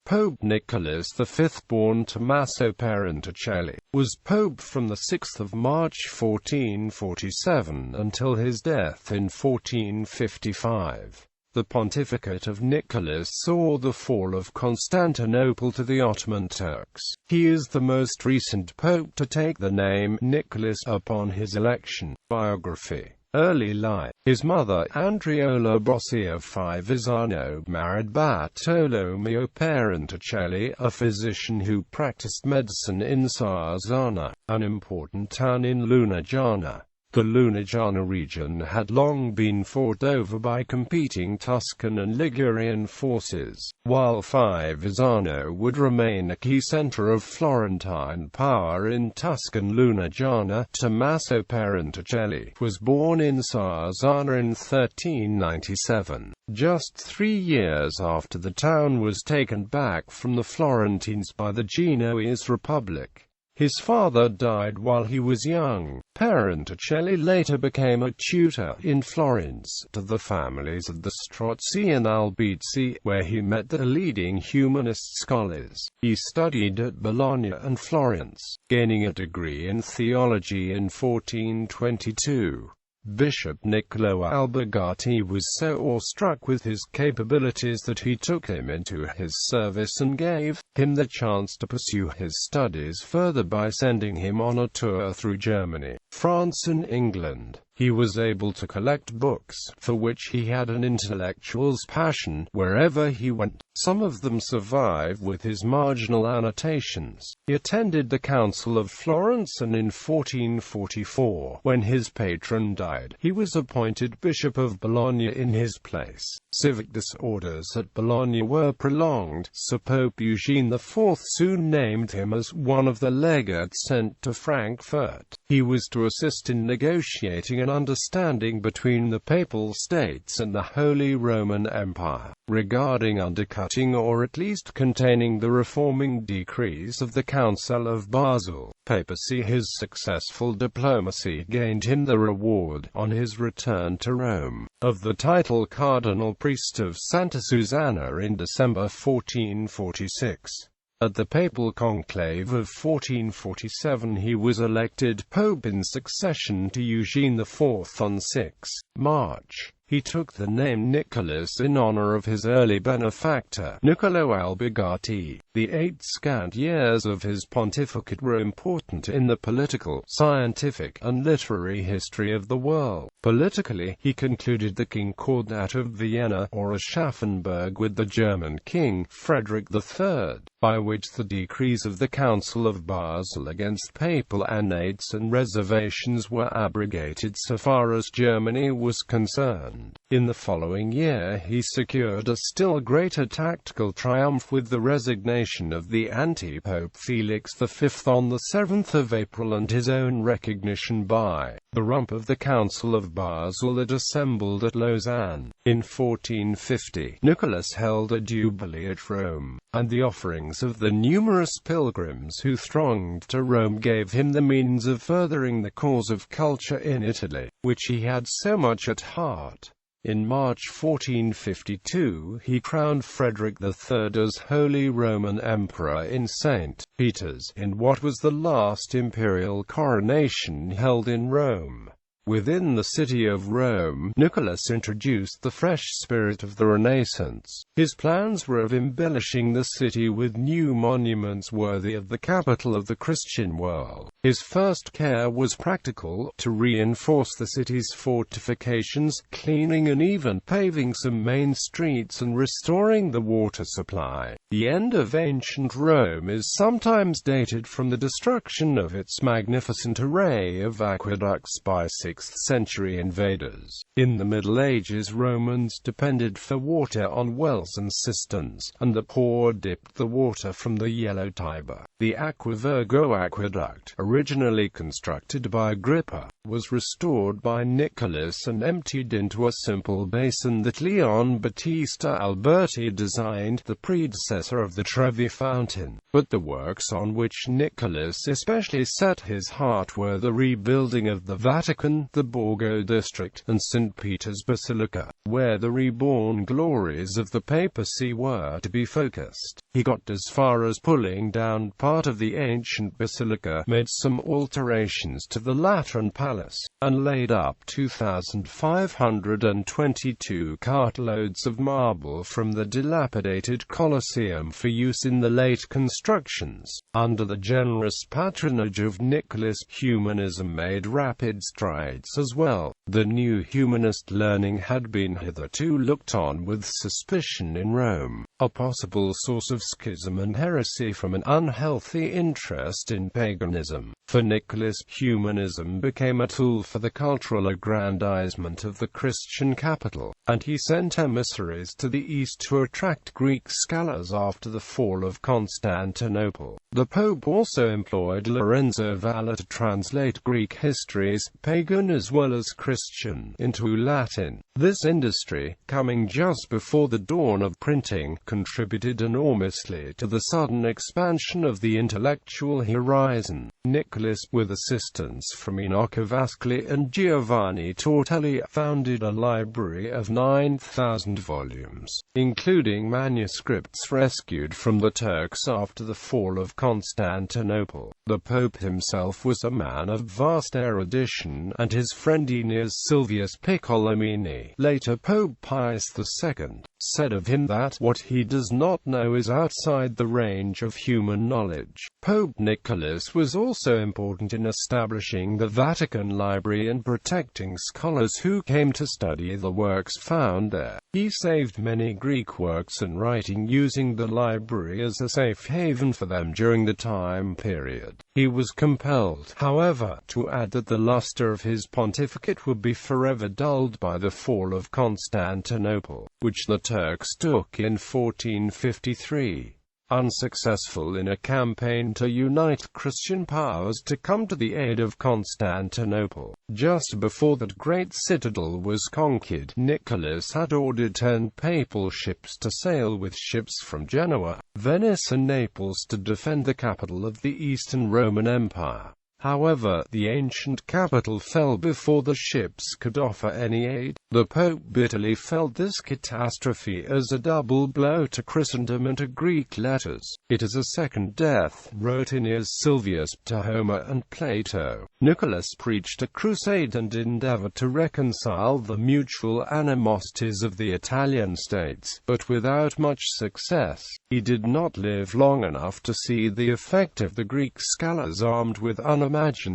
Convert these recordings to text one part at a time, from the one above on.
Pope Nicholas V, born Tommaso Parentucelli, was pope from 6 March 1447 until his death in 1455. The Pontificate of Nicholas saw the fall of Constantinople to the Ottoman Turks. He is the most recent pope to take the name Nicholas upon his election. Biography. Early life. His mother, Andriola Bossi of Fivizzano, married Bartolomeo Parentucelli, a physician who practiced medicine in Sarzana, an important town in Lunigiana. The Lunigiana region had long been fought over by competing Tuscan and Ligurian forces, while Fivizzano would remain a key center of Florentine power in Tuscan Lunigiana. Tommaso Parentucelli was born in Sarzana in 1397, just 3 years after the town was taken back from the Florentines by the Genoese Republic. His father died while he was young. Parentucelli later became a tutor in Florence to the families of the Strozzi and Albizzi, where he met the leading humanist scholars. He studied at Bologna and Florence, gaining a degree in theology in 1422. Bishop Niccolo Albergati was so awestruck with his capabilities that he took him into his service and gave him the chance to pursue his studies further by sending him on a tour through Germany, France and England. He was able to collect books, for which he had an intellectual's passion, wherever he went. Some of them survive with his marginal annotations. He attended the Council of Florence, and in 1444, when his patron died, he was appointed Bishop of Bologna in his place. Civic disorders at Bologna were prolonged, so Pope Eugene IV soon named him as one of the legates sent to Frankfurt. He was to assist in negotiating an understanding between the Papal States and the Holy Roman Empire, regarding undercutting or at least containing the reforming decrees of the Council of Basel. Papacy. His successful diplomacy gained him the reward, on his return to Rome, of the title Cardinal Priest of Santa Susanna in December 1446. At the papal conclave of 1447 he was elected pope in succession to Eugene IV on 6 March. He took the name Nicholas in honor of his early benefactor, Niccolo Albergati. The 8 scant years of his pontificate were important in the political, scientific, and literary history of the world. Politically, he concluded the Concordat of Vienna, or Aschaffenburg, with the German king, Frederick III, by which the decrees of the Council of Basel against papal annates and reservations were abrogated so far as Germany was concerned. In the following year he secured a still greater tactical triumph with the resignation of the anti-pope Felix V on the 7th of April and his own recognition by the rump of the Council of Basel that assembled at Lausanne. In 1450, Nicholas held a jubilee at Rome, and the offerings of the numerous pilgrims who thronged to Rome gave him the means of furthering the cause of culture in Italy, which he had so much at heart. In March 1452 he crowned Frederick III as Holy Roman Emperor in St. Peter's, in what was the last imperial coronation held in Rome. Within the city of Rome, Nicholas introduced the fresh spirit of the Renaissance. His plans were of embellishing the city with new monuments worthy of the capital of the Christian world. His first care was practical, to reinforce the city's fortifications, cleaning and even paving some main streets and restoring the water supply. The end of ancient Rome is sometimes dated from the destruction of its magnificent array of aqueducts by 6th century invaders. In the Middle Ages, Romans depended for water on wells and cisterns, and the poor dipped the water from the yellow Tiber. The Aqua Virgo aqueduct, originally constructed by Agrippa, was restored by Nicholas and emptied into a simple basin that Leon Battista Alberti designed, the predecessor of the Trevi fountain. But the works on which Nicholas especially set his heart were the rebuilding of the Vatican, Siegen, the Borgo district, and St. Peter's Basilica, where the reborn glories of the papacy were to be focused. He got as far as pulling down part of the ancient basilica, made some alterations to the Lateran palace, and laid up 2,522 cartloads of marble from the dilapidated Colosseum for use in the late constructions. Under the generous patronage of Nicholas, humanism made rapid strides as well. The new humanist learning had been hitherto looked on with suspicion in Rome, a possible source of schism and heresy from an unhealthy interest in paganism. For Nicholas, humanism became a tool for the cultural aggrandizement of the Christian capital, and he sent emissaries to the east to attract Greek scholars after the fall of Constantinople. The Pope also employed Lorenzo Valla to translate Greek histories, pagan as well as Christian, into Latin. This industry, coming just before the dawn of printing, contributed enormously to the sudden expansion of the intellectual horizon. Nicholas, with assistance from Enoch of Ascoli and Giovanni Tortelli, founded a library of 9,000 volumes, including manuscripts rescued from the Turks after the fall of Constantinople. The Pope himself was a man of vast erudition, and his friend Aeneas Silvius Piccolomini, later Pope Pius II, said of him that what he does not know is outside the range of human knowledge. Pope Nicholas was also important in establishing the Vatican Library and protecting scholars who came to study the works found there. He saved many Greek works and writing, using the library as a safe haven for them during the time period. He was compelled, however, to add that the luster of his pontificate would be forever dulled by the fall of Constantinople, which the Turks took in 1453. Unsuccessful in a campaign to unite Christian powers to come to the aid of Constantinople, just before that great citadel was conquered, Nicholas had ordered 10 papal ships to sail with ships from Genoa, Venice and Naples to defend the capital of the Eastern Roman Empire. However, the ancient capital fell before the ships could offer any aid. The Pope bitterly felt this catastrophe as a double blow to Christendom and to Greek letters. "It is a second death," wrote Aeneas Silvius to Homer and Plato. Nicholas preached a crusade and endeavored to reconcile the mutual animosities of the Italian states, but without much success. He did not live long enough to see the effect of the Greek scholars armed with unimagined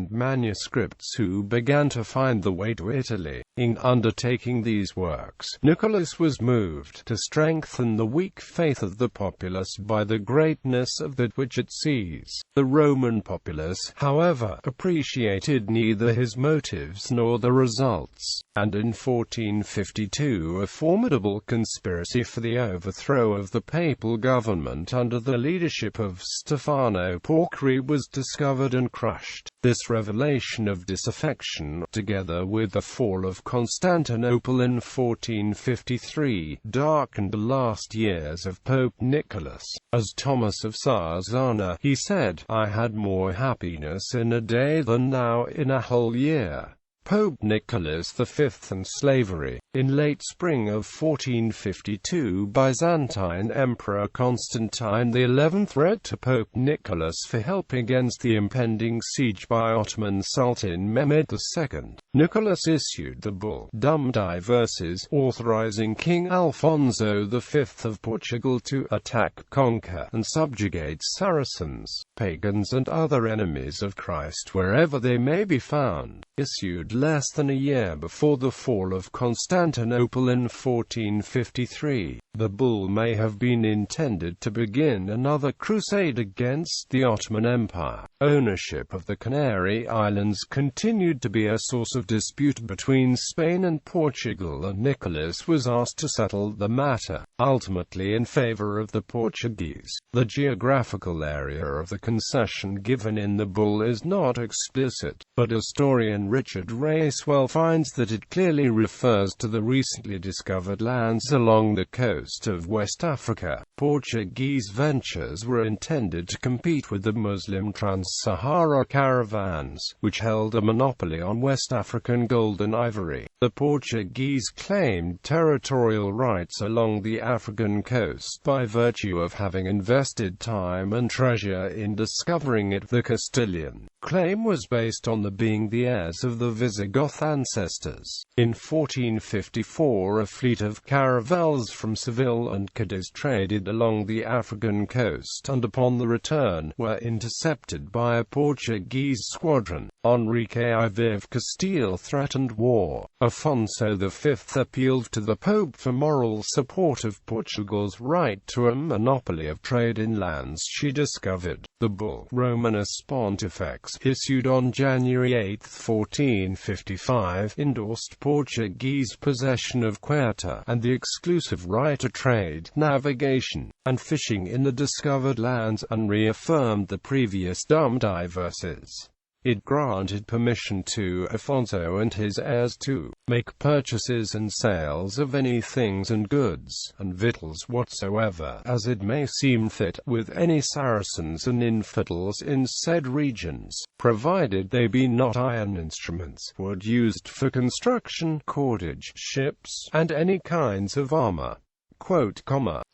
manuscripts who began to find the way to Italy. In undertaking these works, Nicholas was moved to strengthen the weak faith of the populace by the greatness of that which it sees. The Roman populace, however, appreciated neither his motives nor the results, and in 1452 a formidable conspiracy for the overthrow of the papal government under the leadership of Stefano Porcari was discovered and crushed. This revelation of disaffection, together with the fall of Constantinople in 1453, darkened the last years of Pope Nicholas. As Thomas of Sarzana, he said, "I had more happiness in a day than now in a whole year." Pope Nicholas V and slavery. In late spring of 1452, Byzantine Emperor Constantine XI wrote to Pope Nicholas for help against the impending siege by Ottoman Sultan Mehmed II. Nicholas issued the bull Dum Diverses, authorizing King Alfonso V of Portugal to attack, conquer, and subjugate Saracens, pagans and other enemies of Christ wherever they may be found. Issued less than a year before the fall of Constantinople in 1453, the bull may have been intended to begin another crusade against the Ottoman Empire. Ownership of the Canary Islands continued to be a source of dispute between Spain and Portugal, and Nicholas was asked to settle the matter, ultimately in favor of the Portuguese. The geographical area of the concession given in the bull is not explicit, but historian Richard Racewell finds that it clearly refers to the recently discovered lands along the coast of West Africa. Portuguese ventures were intended to compete with the Muslim Trans-Sahara caravans, which held a monopoly on West Africa. African gold and ivory. The Portuguese claimed territorial rights along the African coast by virtue of having invested time and treasure in discovering it. The Castilian claim was based on being the heirs of the Visigoth ancestors. In 1454, a fleet of caravels from Seville and Cadiz traded along the African coast, and upon the return, were intercepted by a Portuguese squadron. Enrique IV of Castile threatened war. Afonso V appealed to the Pope for moral support of Portugal's right to a monopoly of trade in lands she discovered. The bull, Romanus Pontifex, issued on January 8, 1455, endorsed Portuguese possession of Ceuta, and the exclusive right to trade, navigation, and fishing in the discovered lands, and reaffirmed the previous diverses. It granted permission to Afonso and his heirs to make purchases and sales of any things and goods, and victuals whatsoever, as it may seem fit, with any Saracens and infidels in said regions, provided they be not iron instruments, wood used for construction, cordage, ships, and any kinds of armor.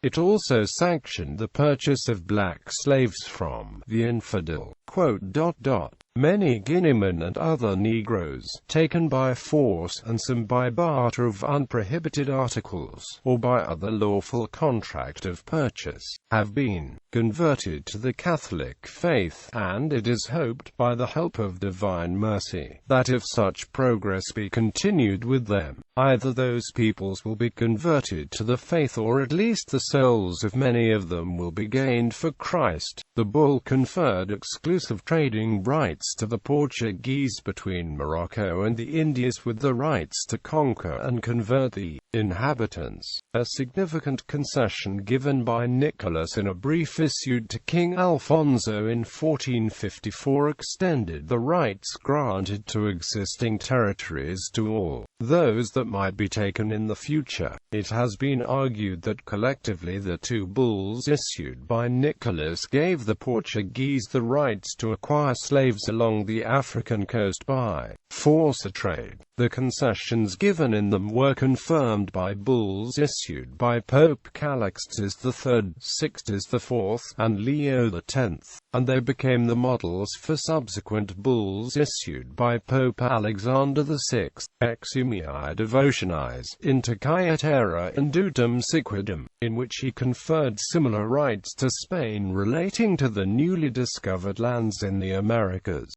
It also sanctioned the purchase of black slaves from the infidel. Many Guineamen and other Negroes, taken by force, and some by barter of unprohibited articles, or by other lawful contract of purchase, have been converted to the Catholic faith, and it is hoped, by the help of divine mercy, that if such progress be continued with them, either those peoples will be converted to the faith, or at least the souls of many of them will be gained for Christ. The bull conferred exclusive trading rights to the Portuguese between Morocco and the Indies, with the rights to conquer and convert the inhabitants, a significant concession given by Nicholas in a brief issued to King Alfonso in 1454 extended the rights granted to existing territories to all those that might be taken in the future. It has been argued that collectively the two bulls issued by Nicholas gave the Portuguese the rights to acquire slaves along the African coast by force of trade. The concessions given in them were confirmed by bulls issued by Pope Calixtus III, Sixtus IV, and Leo X, and they became the models for subsequent bulls issued by Pope Alexander VI, Exumiae Devotionis, Inter Caetera Indutum Siquidum, in which he conferred similar rights to Spain relating to the newly discovered lands in the Americas.